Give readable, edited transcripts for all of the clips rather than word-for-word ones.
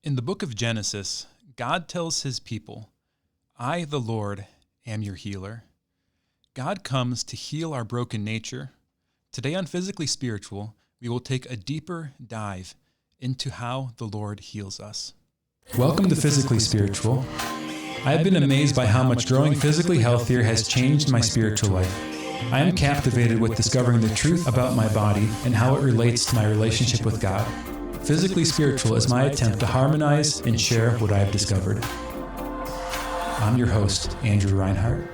In the book of Genesis, God tells his people, "I, the Lord, am your healer." God comes to heal our broken nature. Today on Physically Spiritual, we will take a deeper dive into how the Lord heals us. Welcome to Physically Spiritual. I have been amazed by how much growing physically healthier has changed my spiritual life. I am captivated with discovering the truth about my body and how it relates to my relationship with God. Physically Spiritual is my attempt to harmonize and share what I have discovered. I'm your host, Andrew Reinhart.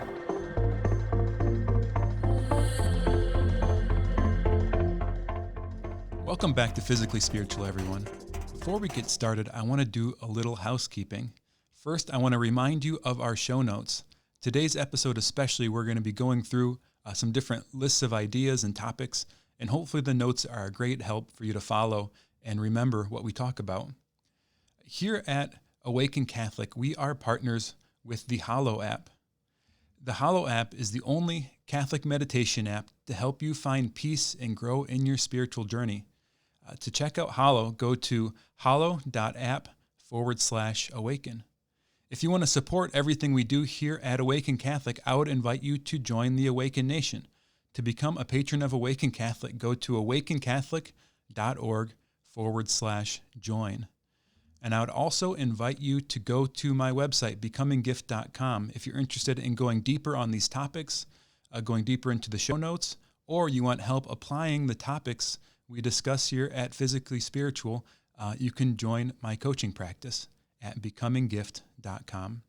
Welcome back to Physically Spiritual, everyone. Before we get started, I want to do a little housekeeping. First, I want to remind you of our show notes. Today's episode especially, we're going to be going through some different lists of ideas and topics, and hopefully the notes are a great help for you to follow and remember what we talk about. Here at AWAKEN Catholic, we are partners with the Hallow app. The Hallow app is the only Catholic meditation app to help you find peace and grow in your spiritual journey. To check out Hallow, go to hallow.app/awaken. If you want to support everything we do here at AWAKEN Catholic, I would invite you to join the AWAKEN Nation. To become a patron of AWAKEN Catholic, go to awakencatholic.org/join. And I would also invite you to go to my website, becominggift.com, if you're interested in going deeper on these topics, going deeper into the show notes, or you want help applying the topics we discuss here at Physically Spiritual. You can join my coaching practice at becominggift.com.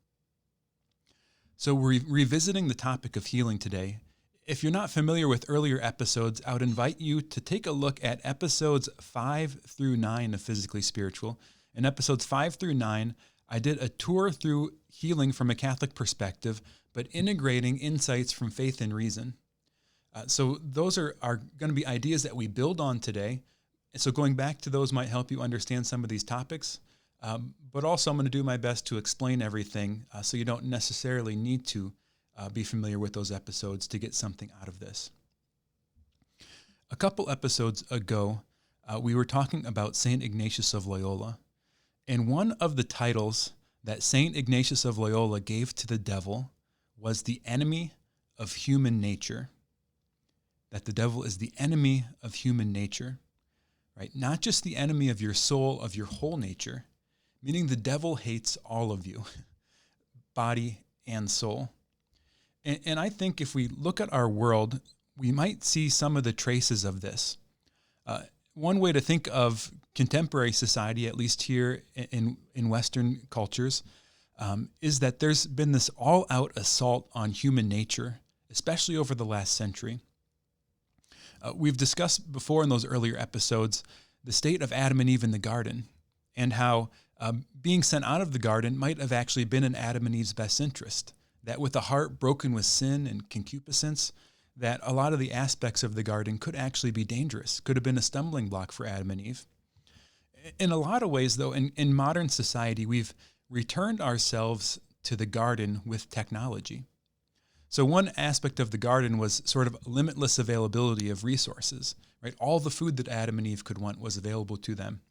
So we're revisiting the topic of healing today. If you're not familiar with earlier episodes, I would invite you to take a look at episodes 5 through 9 of Physically Spiritual. In episodes 5 through 9, I did a tour through healing from a Catholic perspective, but integrating insights from faith and reason. So those are going to be ideas that we build on today. So going back to those might help you understand some of these topics. But also I'm going to do my best to explain everything so you don't necessarily need to be familiar with those episodes to get something out of this. A couple episodes ago, we were talking about St. Ignatius of Loyola. And one of the titles that St. Ignatius of Loyola gave to the devil was the enemy of human nature. That the devil is the enemy of human nature, right? Not just the enemy of your soul, of your whole nature, meaning the devil hates all of you, body and soul. And I think if we look at our world, we might see some of the traces of this. One way to think of contemporary society, at least here in Western cultures, is that there's been this all-out assault on human nature, especially over the last century. We've discussed before in those earlier episodes the state of Adam and Eve in the garden and how being sent out of the garden might have actually been in Adam and Eve's best interest. That with a heart broken with sin and concupiscence, that a lot of the aspects of the garden could actually be dangerous, could have been a stumbling block for Adam and Eve. In a lot of ways, though, in modern society, we've returned ourselves to the garden with technology. So one aspect of the garden was sort of limitless availability of resources, right? All the food that Adam and Eve could want was available to them.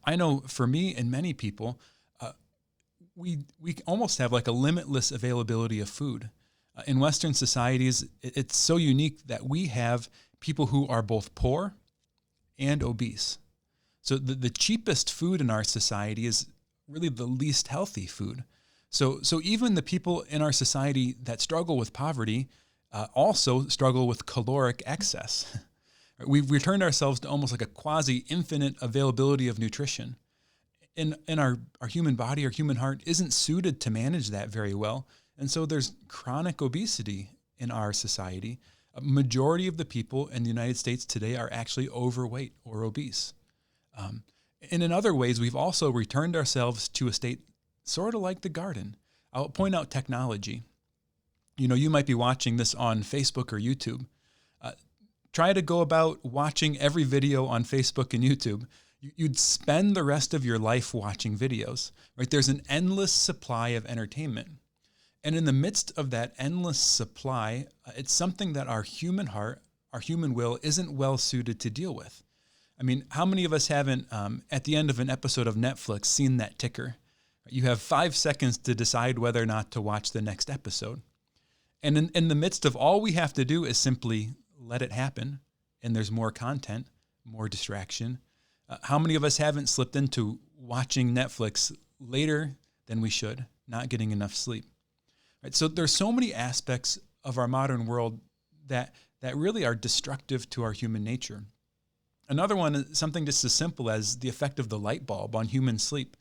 I know for me and many people, we almost have like a limitless availability of food. In Western societies, it's so unique that we have people who are both poor and obese. So the cheapest food in our society is really the least healthy food. So even the people in our society that struggle with poverty also struggle with caloric excess. We've returned ourselves to almost like a quasi-infinite availability of nutrition. In our human body, our human heart isn't suited to manage that very well. And so there's chronic obesity in our society. A majority of the people in the United States today are actually overweight or obese. And in other ways, we've also returned ourselves to a state sort of like the garden. I'll point out technology. You might be watching this on Facebook or YouTube. Try to go about watching every video on Facebook and YouTube. You'd spend the rest of your life watching videos, right? There's an endless supply of entertainment. And in the midst of that endless supply, it's something that our human heart, our human will isn't well suited to deal with. I mean, how many of us haven't, at the end of an episode of Netflix, seen that ticker? You have 5 seconds to decide whether or not to watch the next episode. And in the midst of all we have to do is simply let it happen, and there's more content, more distraction. How many of us haven't slipped into watching Netflix later than we should, not getting enough sleep? Right? So there's so many aspects of our modern world that really are destructive to our human nature. Another one is something just as simple as the effect of the light bulb on human sleep.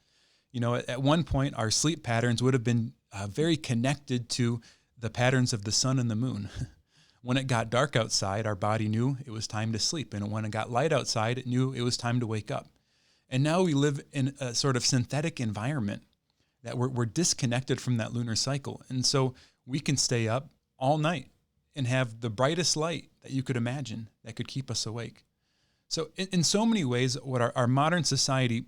You know, at one point, our sleep patterns would have been very connected to the patterns of the sun and the moon. When it got dark outside, our body knew it was time to sleep. And when it got light outside, it knew it was time to wake up. And now we live in a sort of synthetic environment that we're disconnected from that lunar cycle. And so we can stay up all night and have the brightest light that you could imagine that could keep us awake. So in so many ways, what our modern society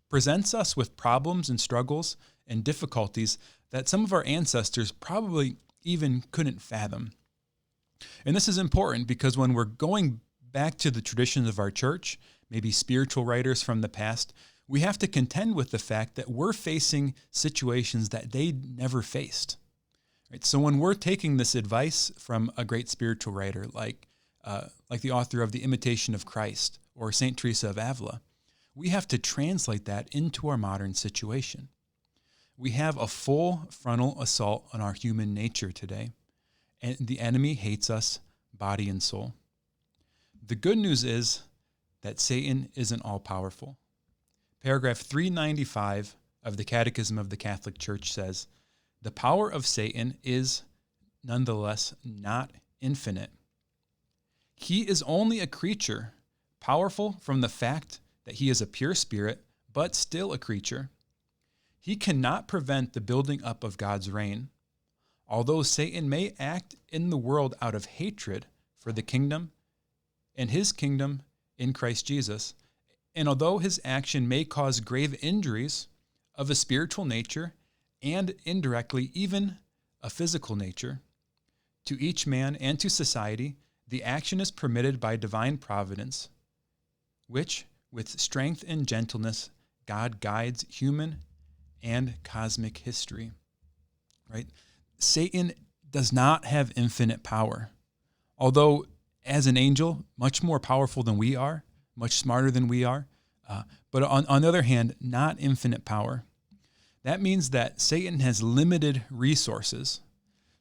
presents us with problems and struggles and difficulties that some of our ancestors probably even couldn't fathom. And this is important because when we're going back to the traditions of our church, maybe spiritual writers from the past, we have to contend with the fact that we're facing situations that they never faced. Right? So when we're taking this advice from a great spiritual writer like the author of The Imitation of Christ or St. Teresa of Avila, we have to translate that into our modern situation. We have a full frontal assault on our human nature today, and the enemy hates us, body and soul. The good news is that Satan isn't all-powerful. Paragraph 395 of the Catechism of the Catholic Church says, "The power of Satan is nonetheless not infinite. He is only a creature, powerful from the fact that he is a pure spirit, but still a creature. He cannot prevent the building up of God's reign. Although Satan may act in the world out of hatred for the kingdom and his kingdom in Christ Jesus, and although his action may cause grave injuries of a spiritual nature and indirectly even a physical nature, to each man and to society, the action is permitted by divine providence, which, with strength and gentleness, God guides human and cosmic history." Right? Satan does not have infinite power. Although, as an angel, much more powerful than we are, much smarter than we are, but on the other hand, not infinite power. That means that Satan has limited resources.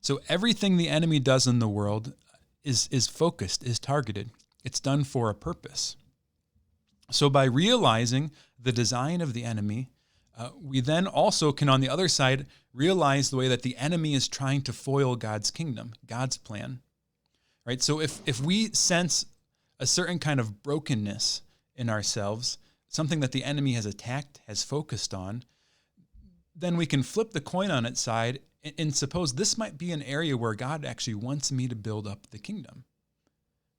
So everything the enemy does in the world is focused, is targeted. It's done for a purpose. So by realizing the design of the enemy, we then also can, on the other side, realize the way that the enemy is trying to foil God's kingdom, God's plan. Right? So if we sense a certain kind of brokenness in ourselves, something that the enemy has attacked, has focused on, then we can flip the coin on its side and suppose this might be an area where God actually wants me to build up the kingdom.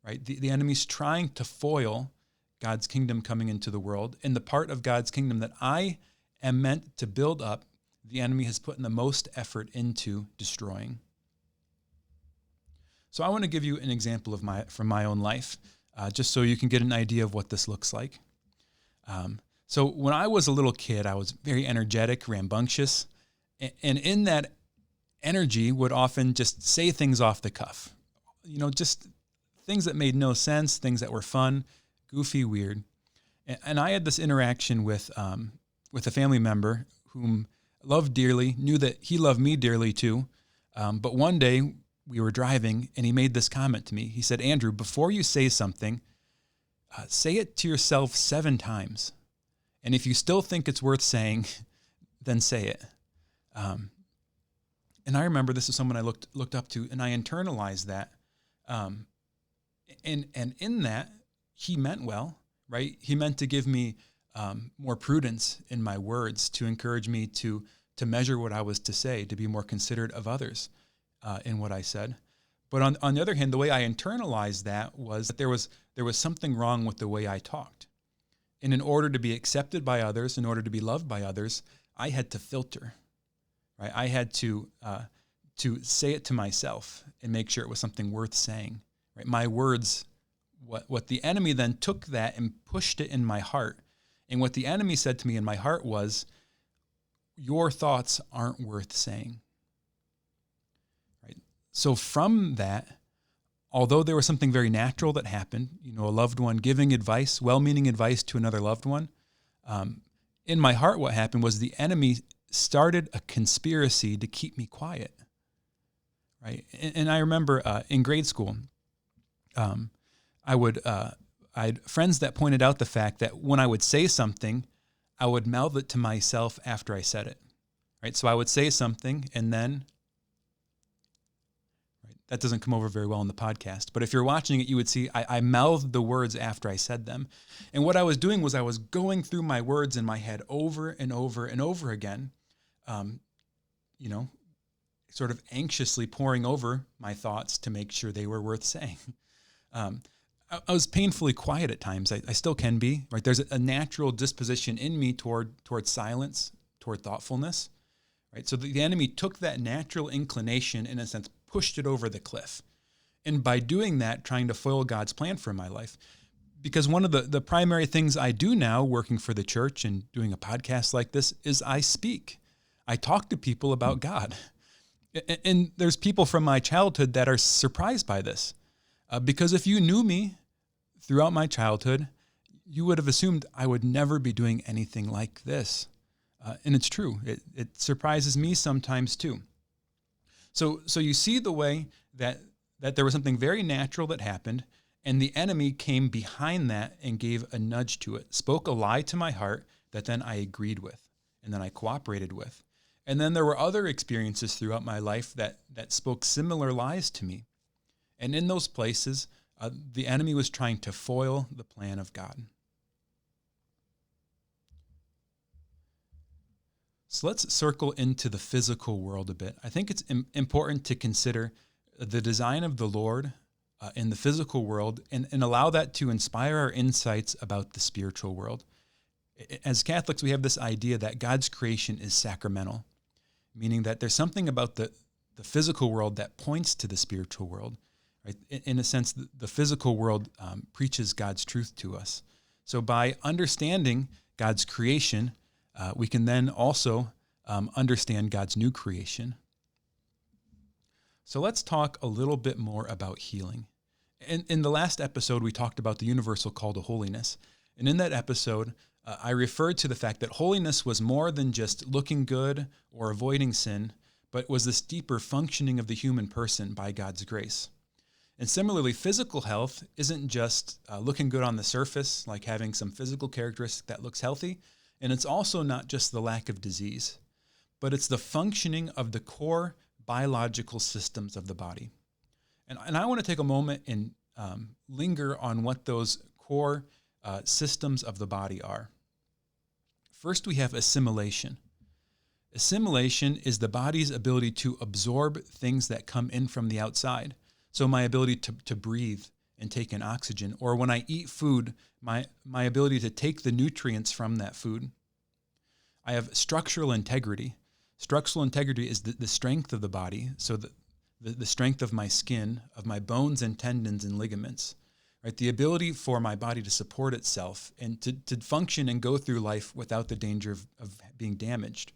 Right? The enemy's trying to foil God's kingdom coming into the world, and the part of God's kingdom that I am meant to build up, the enemy has put in the most effort into destroying. So I want to give you an example from my own life, just so you can get an idea of what this looks like. So when I was a little kid, I was very energetic, rambunctious, and in that energy would often just say things off the cuff. You know, just things that made no sense, things that were fun, goofy, weird. And I had this interaction with a family member whom I loved dearly, knew that he loved me dearly too. But one day we were driving and he made this comment to me. He said, "Andrew, before you say something, say it to yourself 7 times. And if you still think it's worth saying, then say it." And I remember this is someone I looked up to, and I internalized that. And in that, he meant well, right? He meant to give me more prudence in my words, to encourage me to measure what I was to say, to be more considerate of others in what I said. But on the other hand, the way I internalized that was that there was something wrong with the way I talked. And in order to be accepted by others, in order to be loved by others, I had to filter, right? I had to say it to myself and make sure it was something worth saying, right? My words what the enemy then took that and pushed it in my heart. And what the enemy said to me in my heart was, your thoughts aren't worth saying. Right? So from that, although there was something very natural that happened, a loved one giving advice, well-meaning advice to another loved one, in my heart what happened was the enemy started a conspiracy to keep me quiet. Right? And I remember in grade school, I had friends that pointed out the fact that when I would say something, I would mouth it to myself after I said it. Right? So I would say something and then, right, that doesn't come over very well in the podcast, but if you're watching it, you would see I mouthed the words after I said them. And what I was doing was I was going through my words in my head over and over and over again, sort of anxiously poring over my thoughts to make sure they were worth saying. I was painfully quiet at times. I still can be, right? There's a natural disposition in me toward silence, toward thoughtfulness, right? So the enemy took that natural inclination, in a sense, pushed it over the cliff. And by doing that, trying to foil God's plan for my life. Because one of the primary things I do now, working for the church and doing a podcast like this, is I speak. I talk to people about God. And there's people from my childhood that are surprised by this. Because if you knew me throughout my childhood, you would have assumed I would never be doing anything like this. And it's true. It surprises me sometimes too. So you see the way that there was something very natural that happened, and the enemy came behind that and gave a nudge to it, spoke a lie to my heart that then I agreed with, and then I cooperated with. And then there were other experiences throughout my life that spoke similar lies to me. And in those places, the enemy was trying to foil the plan of God. So let's circle into the physical world a bit. I think it's important to consider the design of the Lord in the physical world and allow that to inspire our insights about the spiritual world. As Catholics, we have this idea that God's creation is sacramental, meaning that there's something about the physical world that points to the spiritual world. Right? In a sense, the physical world preaches God's truth to us. So by understanding God's creation, we can then also understand God's new creation. So let's talk a little bit more about healing. In the last episode, we talked about the universal call to holiness. And in that episode, I referred to the fact that holiness was more than just looking good or avoiding sin, but was this deeper functioning of the human person by God's grace. And similarly, physical health isn't just looking good on the surface, like having some physical characteristic that looks healthy, and it's also not just the lack of disease, but it's the functioning of the core biological systems of the body. And I want to take a moment and linger on what those core systems of the body are. First, we have assimilation. Assimilation is the body's ability to absorb things that come in from the outside. So my ability to breathe and take in oxygen, or when I eat food, my ability to take the nutrients from that food. I have structural integrity. Structural integrity is the strength of the body, so the strength of my skin, of my bones and tendons and ligaments, right? The ability for my body to support itself and to function and go through life without the danger of being damaged.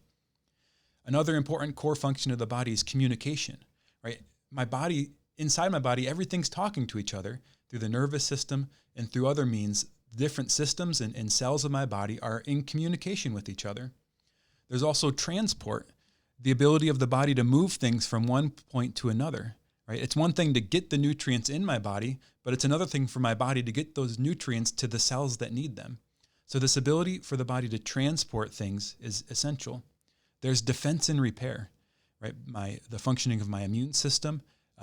Another important core function of the body is communication, right? Inside my body, everything's talking to each other through the nervous system and through other means. Different systems and cells of my body are in communication with each other. There's also transport, the ability of the body to move things from one point to another, right? It's one thing to get the nutrients in my body, but it's another thing for my body to get those nutrients to the cells that need them. So this ability for the body to transport things is essential. There's defense and repair, right? The functioning of my immune system,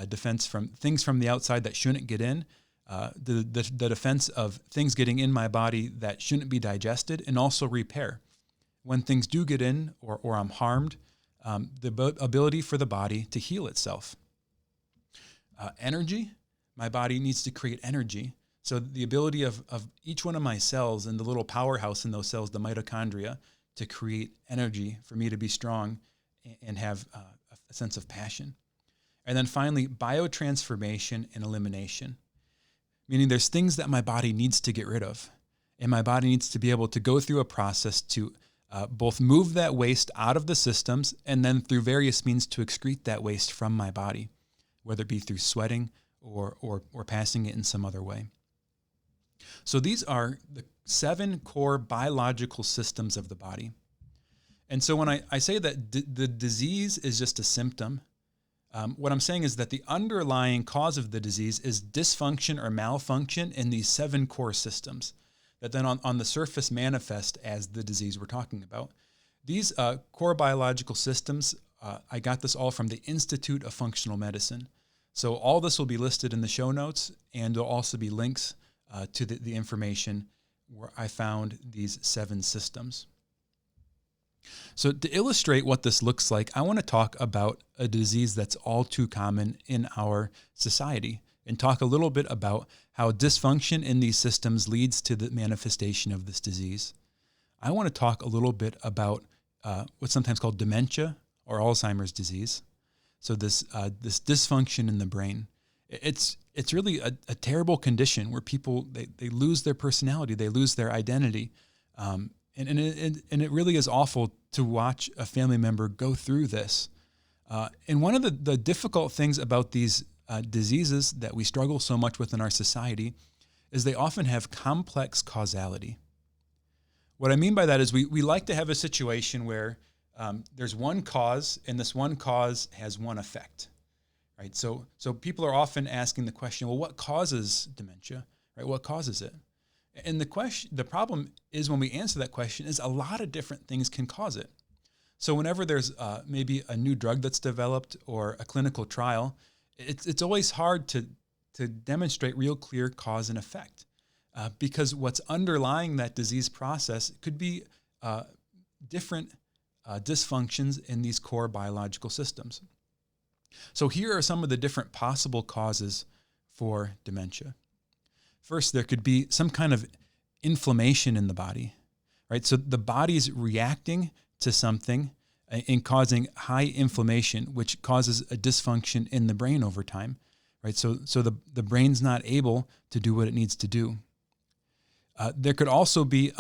defense from things from the outside that shouldn't get in, the defense of things getting in my body that shouldn't be digested, and also repair. When things do get in or I'm harmed, the ability for the body to heal itself. Energy, my body needs to create energy. So the ability of each one of my cells and the little powerhouse in those cells, the mitochondria, to create energy for me to be strong and have a sense of passion. And then finally, biotransformation and elimination. meaning there's things that my body needs to get rid of. And my body needs to be able to go through a process to both move that waste out of the systems and then through various means to excrete that waste from my body, whether it be through sweating or passing it in some other way. So these are the 7 core biological systems of the body. And so when I say that the disease is just a symptom, what I'm saying is that the underlying cause of the disease is dysfunction or malfunction in these 7 core systems that then on the surface manifest as the disease we're talking about. These core biological systems, I got this all from the Institute of Functional Medicine. So all this will be listed in the show notes, and there'll also be links to the information where I found these 7 systems. So to illustrate what this looks like, I want to talk about a disease that's all too common in our society and talk a little bit about how dysfunction in these systems leads to the manifestation of this disease. I want to talk a little bit about what's sometimes called dementia or Alzheimer's disease. So this dysfunction in the brain. It's really a terrible condition where people, they lose their personality, they lose their identity. And it really is awful to watch a family member go through this. And one of the difficult things about these diseases that we struggle so much with in our society is they often have complex causality. What I mean by that is we like to have a situation where there's one cause, and this one cause has one effect, right? So people are often asking the question, well, what causes dementia, right? What causes it? And the problem is when we answer that question is a lot of different things can cause it. So whenever there's maybe a new drug that's developed or a clinical trial, it's always hard to demonstrate real clear cause and effect because what's underlying that disease process could be different dysfunctions in these core biological systems. So here are some of the different possible causes for dementia. First, there could be some kind of inflammation in the body, right? So the body's reacting to something and causing high inflammation, which causes a dysfunction in the brain over time, right? So the brain's not able to do what it needs to do. There could also be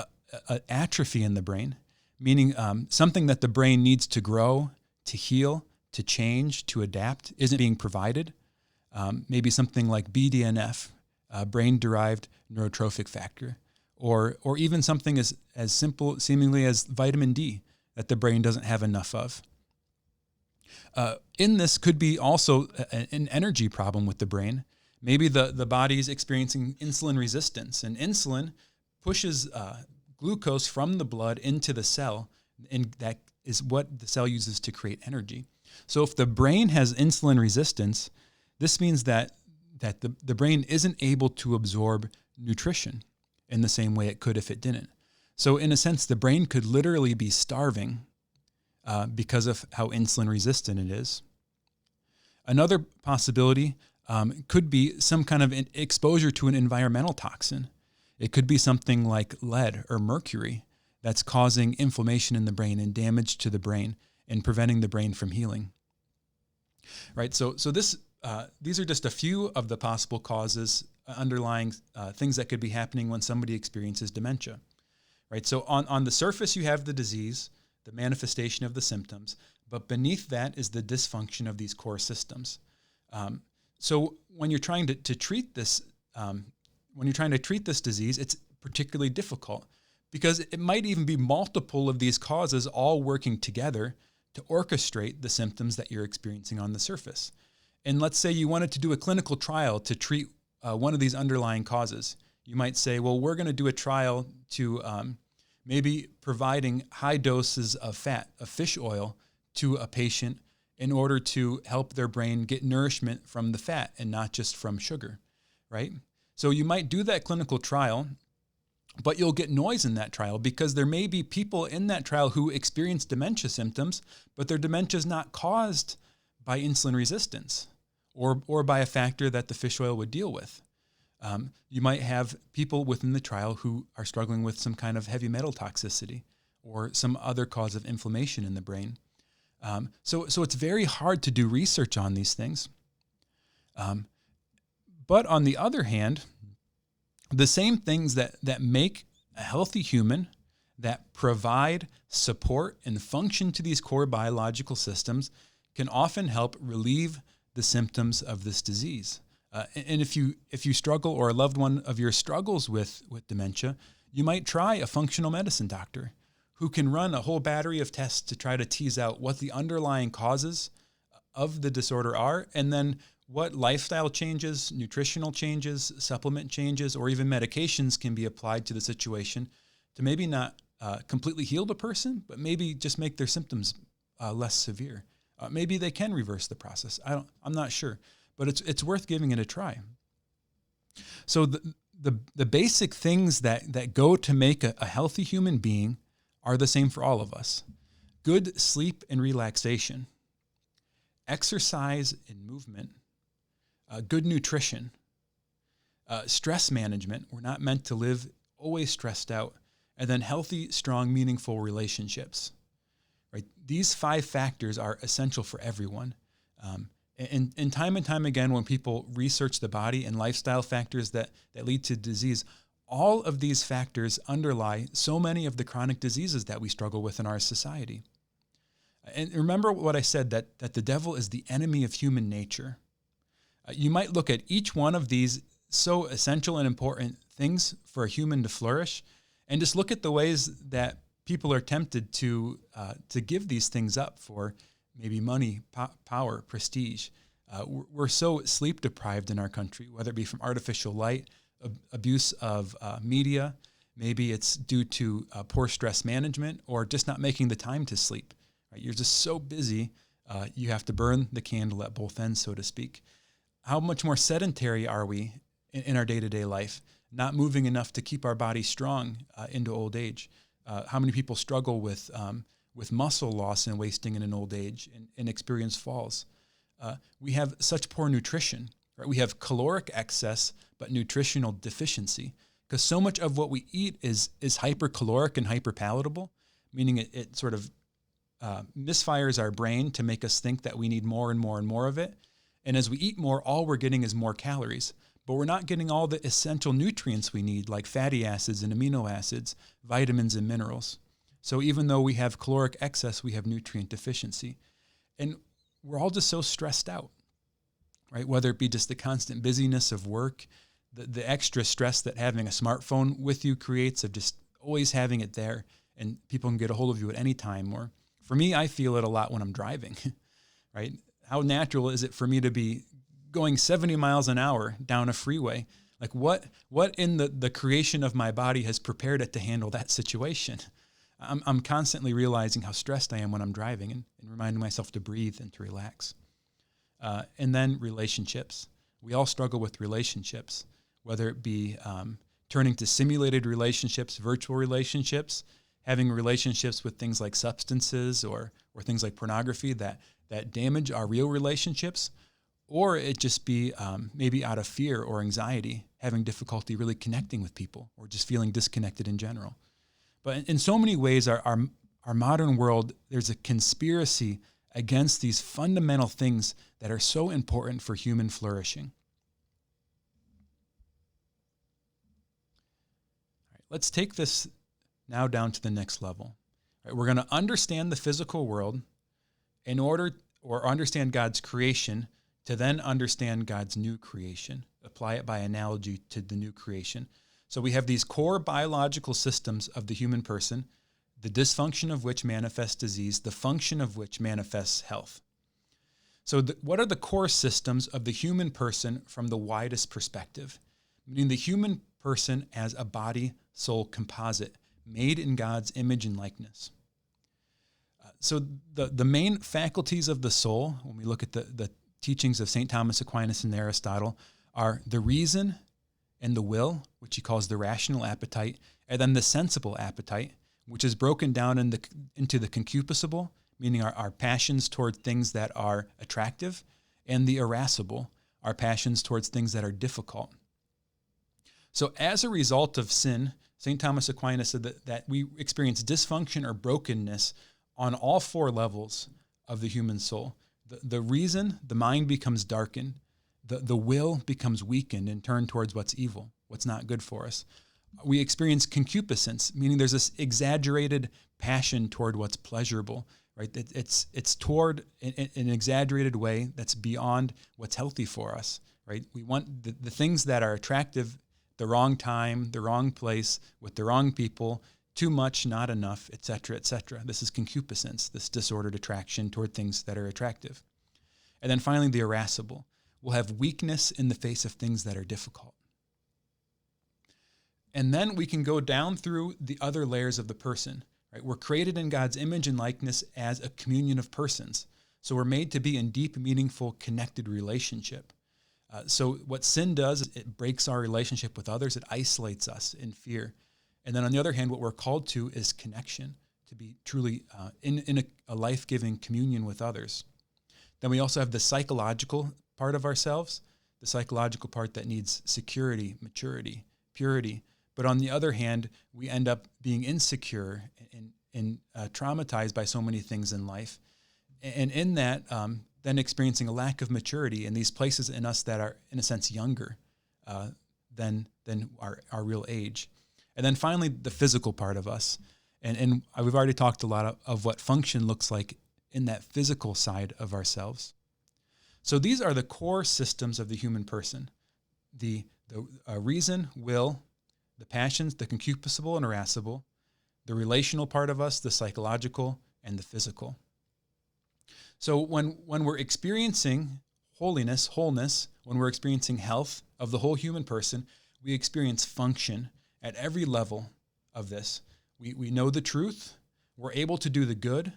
an atrophy in the brain, meaning something that the brain needs to grow, to heal, to change, to adapt isn't being provided. Maybe something like BDNF, brain-derived neurotrophic factor, or even something as simple seemingly as vitamin D that the brain doesn't have enough of. In this could be also an energy problem with the brain. Maybe the body's experiencing insulin resistance, and insulin pushes glucose from the blood into the cell, and that is what the cell uses to create energy. So if the brain has insulin resistance, this means that the brain isn't able to absorb nutrition in the same way it could if it didn't. So in a sense, the brain could literally be starving because of how insulin resistant it is. Another possibility could be some kind of exposure to an environmental toxin. It could be something like lead or mercury that's causing inflammation in the brain and damage to the brain and preventing the brain from healing. Right. So these are just a few of the possible causes underlying things that could be happening when somebody experiences dementia. Right. So on the surface, you have the disease, the manifestation of the symptoms, but beneath that is the dysfunction of these core systems. So when you're trying to treat this, disease, it's particularly difficult because it might even be multiple of these causes all working together to orchestrate the symptoms that you're experiencing on the surface. And let's say you wanted to do a clinical trial to treat one of these underlying causes. You might say, well, we're going to do a trial to maybe providing high doses of fat, of fish oil, to a patient in order to help their brain get nourishment from the fat and not just from sugar, right? So you might do that clinical trial, but you'll get noise in that trial because there may be people in that trial who experience dementia symptoms, but their dementia is not caused by insulin resistance or by a factor that the fish oil would deal with. You might have people within the trial who are struggling with some kind of heavy metal toxicity or some other cause of inflammation in the brain. So it's very hard to do research on these things. But on the other hand, The same things that make a healthy human, that provide support and function to these core biological systems, can often help relieve the symptoms of this disease. And if you struggle, or a loved one of yours struggles with dementia, you might try a functional medicine doctor who can run a whole battery of tests to try to tease out what the underlying causes of the disorder are, and then what lifestyle changes, nutritional changes, supplement changes, or even medications can be applied to the situation to maybe not completely heal the person, but maybe just make their symptoms less severe. Maybe they can reverse the process. I'm not sure, but it's worth giving it a try. So the basic things that go to make a healthy human being are the same for all of us. Good sleep and relaxation, exercise and movement, good nutrition, stress management. We're not meant to live always stressed out. And then healthy, strong, meaningful relationships. Right? These 5 factors are essential for everyone. And time again, when people research the body and lifestyle factors that lead to disease, all of these factors underlie so many of the chronic diseases that we struggle with in our society. And remember what I said, that the devil is the enemy of human nature. You might look at each one of these so essential and important things for a human to flourish, and just look at the ways that people are tempted to give these things up for maybe money, power, prestige. We're so sleep deprived in our country, whether it be from artificial light, abuse of media. Maybe it's due to poor stress management, or just not making the time to sleep. Right? You're just so busy, you have to burn the candle at both ends, so to speak. How much more sedentary are we in our day-to-day life, not moving enough to keep our body strong into old age? How many people struggle with muscle loss and wasting in an old age and experience falls? We have such poor nutrition. Right? We have caloric excess, but nutritional deficiency, because so much of what we eat is hypercaloric and hyperpalatable, meaning it sort of misfires our brain to make us think that we need more and more and more of it. And as we eat more, all we're getting is more calories, but we're not getting all the essential nutrients we need, like fatty acids and amino acids, vitamins and minerals. So even though we have caloric excess, we have nutrient deficiency. And we're all just so stressed out, right? Whether it be just the constant busyness of work, the extra stress that having a smartphone with you creates, of just always having it there, and people can get a hold of you at any time. Or for me, I feel it a lot when I'm driving, right? How natural is it for me to be going 70 miles an hour down a freeway? Like what in the creation of my body has prepared it to handle that situation? I'm constantly realizing how stressed I am when I'm driving, and reminding myself to breathe and to relax. And then relationships. We all struggle with relationships, whether it be turning to simulated relationships, virtual relationships, having relationships with things like substances or things like pornography that damage our real relationships, or it just be maybe out of fear or anxiety, having difficulty really connecting with people, or just feeling disconnected in general. But in so many ways, our modern world, there's a conspiracy against these fundamental things that are so important for human flourishing. All right, let's take this now down to the next level. All right, we're going to understand the physical world in order, or understand God's creation, to then understand God's new creation, apply it by analogy to the new creation. So we have these core biological systems of the human person, the dysfunction of which manifests disease, the function of which manifests health. So what are the core systems of the human person from the widest perspective? Meaning the human person as a body-soul composite, made in God's image and likeness. So the main faculties of the soul, when we look at the teachings of St. Thomas Aquinas and Aristotle, are the reason and the will, which he calls the rational appetite, and then the sensible appetite, which is broken down into the concupiscible, meaning our passions toward things that are attractive, and the irascible, our passions towards things that are difficult. So as a result of sin, St. Thomas Aquinas said that we experience dysfunction or brokenness on all 4 levels of the human soul. The reason, the mind becomes darkened. The will becomes weakened and turned towards what's evil. what's not good for us. We experience concupiscence, meaning there's this exaggerated passion toward what's pleasurable, right? It's toward an exaggerated way that's beyond what's healthy for us, right? We want the things that are attractive, the wrong time, the wrong place, with the wrong people, too much, not enough, etc., etc. This is concupiscence, this disordered attraction toward things that are attractive. And then finally, the irascible. We'll have weakness in the face of things that are difficult. And then we can go down through the other layers of the person, right? We're created in God's image and likeness as a communion of persons. So we're made to be in deep, meaningful, connected relationship. So what sin does is it breaks our relationship with others. It isolates us in fear. And then on the other hand, what we're called to is connection, to be truly in a life-giving communion with others. Then we also have the psychological part of ourselves, the psychological part that needs security, maturity, purity. But on the other hand, we end up being insecure and traumatized by so many things in life. And in that, then experiencing a lack of maturity in these places in us that are, in a sense, younger than our real age. And then finally, the physical part of us. And we've already talked a lot of what function looks like in that physical side of ourselves. So these are the core systems of the human person. The reason, will, the passions, the concupiscible and irascible, the relational part of us, the psychological, and the physical. So when we're experiencing holiness, wholeness, when we're experiencing health of the whole human person, we experience function at every level of this. We know the truth. We're able to do the good.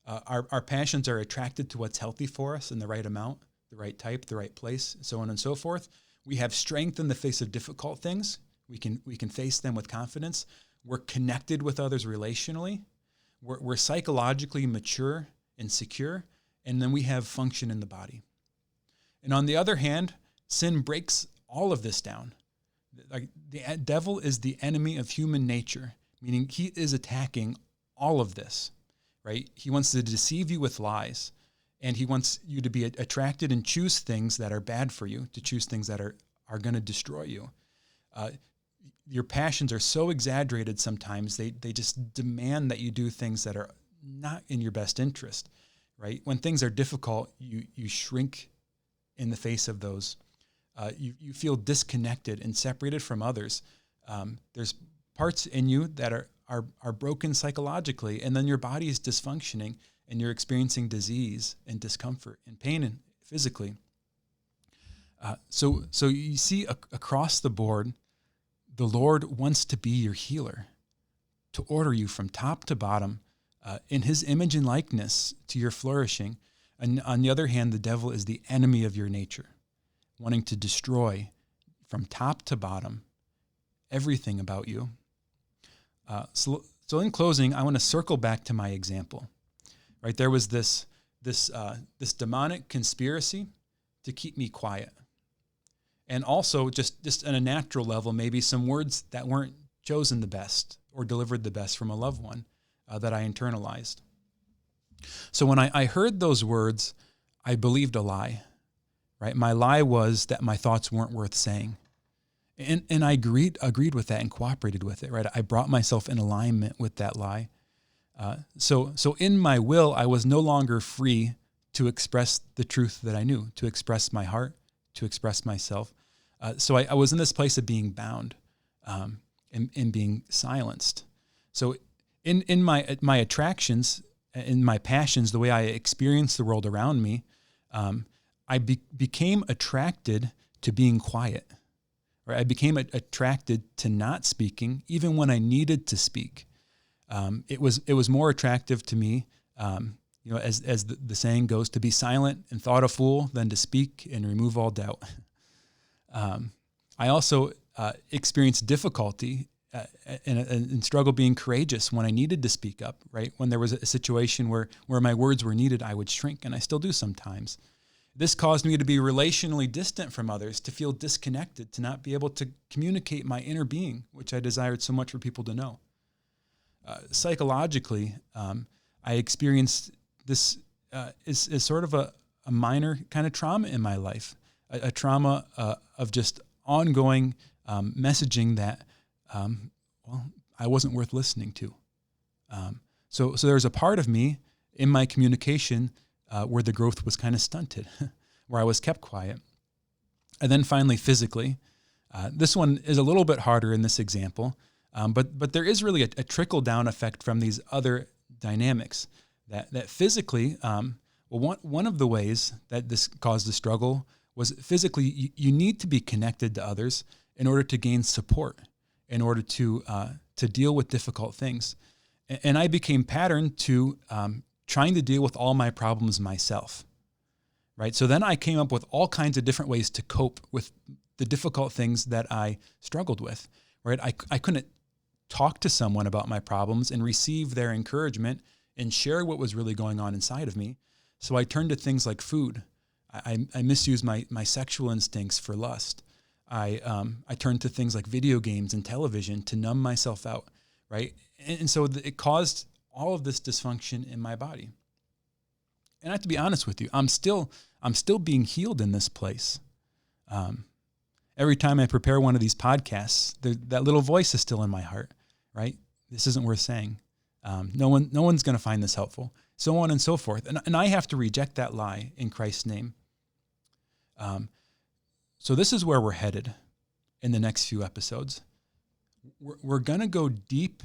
Our passions are attracted to what's healthy for us in the right amount, the right type, the right place, so on and so forth. We have strength in the face of difficult things. We can face them with confidence. We're connected with others relationally. We're psychologically mature and secure. And then we have function in the body. And on the other hand, sin breaks all of this down. Like the devil is the enemy of human nature, meaning he is attacking all of this, right? He wants to deceive you with lies, and he wants you to be attracted and choose things that are bad for you, to choose things that are going to destroy you. Your passions are so exaggerated sometimes, they just demand that you do things that are not in your best interest, right? When things are difficult, you shrink in the face of those. You feel disconnected and separated from others. There's parts in you that are broken psychologically, and then your body is dysfunctioning, and you're experiencing disease and discomfort and pain and physically. So you see across the board, the Lord wants to be your healer, to order you from top to bottom in his image and likeness to your flourishing. And on the other hand, the devil is the enemy of your nature, wanting to destroy from top to bottom everything about you. So in closing, I want to circle back to my example. Right, there was this demonic conspiracy to keep me quiet, and also just on a natural level, maybe some words that weren't chosen the best or delivered the best from a loved one that I internalized. So when I heard those words, I believed a lie. Right, my lie was that my thoughts weren't worth saying. And I agreed with that and cooperated with it, right? I brought myself in alignment with that lie. So in my will, I was no longer free to express the truth that I knew, to express my heart, to express myself. So I was in this place of being bound and being silenced. So in my attractions, in my passions, the way I experienced the world around me, I became attracted to being quiet. Right? I became attracted to not speaking, even when I needed to speak. It was more attractive to me, as the saying goes, to be silent and thought a fool than to speak and remove all doubt. I also experienced difficulty and struggle being courageous when I needed to speak up. Right, when there was a situation where my words were needed, I would shrink, and I still do sometimes. This caused me to be relationally distant from others, to feel disconnected, to not be able to communicate my inner being, which I desired so much for people to know. Psychologically, I experienced this is sort of a minor kind of trauma in my life, a trauma of just ongoing messaging that, I wasn't worth listening to. So there's a part of me in my communication where the growth was kind of stunted, where I was kept quiet. And then finally, physically, this one is a little bit harder in this example, but there is really a trickle-down effect from these other dynamics that physically, one of the ways that this caused the struggle was physically you need to be connected to others in order to gain support, in order to deal with difficult things. And I became patterned to trying to deal with all my problems myself, right? So then I came up with all kinds of different ways to cope with the difficult things that I struggled with, right? I couldn't talk to someone about my problems and receive their encouragement and share what was really going on inside of me. So I turned to things like food. I misused my sexual instincts for lust. I turned to things like video games and television to numb myself out, right? And so it caused all of this dysfunction in my body. And I have to be honest with you, I'm still being healed in this place. Every time I prepare one of these podcasts, that little voice is still in my heart, right? This isn't worth saying. No one's going to find this helpful, so on and so forth. And I have to reject that lie in Christ's name. So this is where we're headed in the next few episodes. We're going to go deep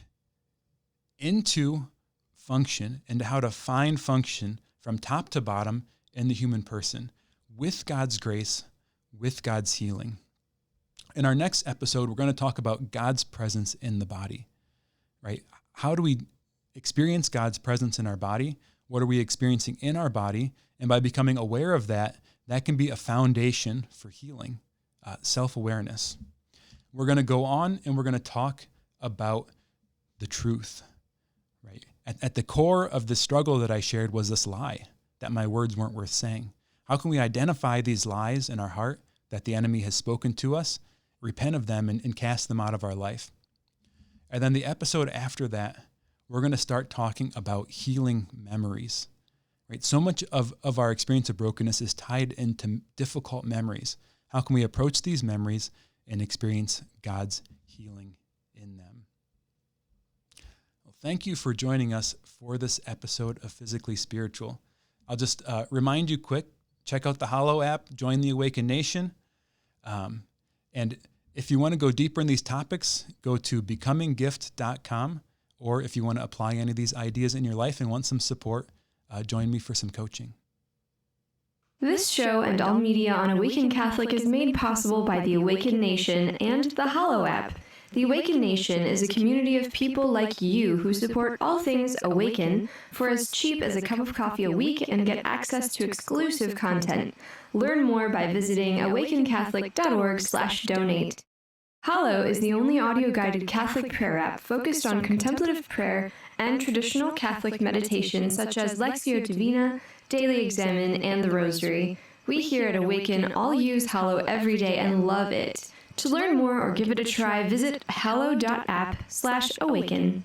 into function, into how to find function from top to bottom in the human person with God's grace, with God's healing. In our next episode, we're going to talk about God's presence in the body, right? How do we experience God's presence in our body? What are we experiencing in our body? And by becoming aware of that, that can be a foundation for healing, self-awareness. We're going to go on and we're going to talk about the truth, right? At the core of the struggle that I shared was this lie that my words weren't worth saying. How can we identify these lies in our heart that the enemy has spoken to us, repent of them, and cast them out of our life? And then the episode after that, we're going to start talking about healing memories, right? So much of our experience of brokenness is tied into difficult memories. How can we approach these memories and experience God's healing in them? Well, thank you for joining us for this episode of Physically Spiritual. I'll just remind you quick, check out the Hallow app, join the AWAKEN Nation. And if you want to go deeper in these topics, go to becominggift.com. Or if you want to apply any of these ideas in your life and want some support, join me for some coaching. This show and all media on AWAKEN Catholic is made possible by the AWAKEN Nation and the Hallow app. The AWAKEN Nation is a community of people like you who support all things AWAKEN for as cheap as a cup of coffee a week and get access to exclusive content. Learn more by visiting awakencatholic.org/donate. Hallow is the only audio-guided Catholic prayer app focused on contemplative prayer and traditional Catholic meditation such as Lectio Divina, Daily Examen, and the Rosary. We here at AWAKEN all use Hallow every day and love it. To learn more or give it a try, visit hallow.app/awaken.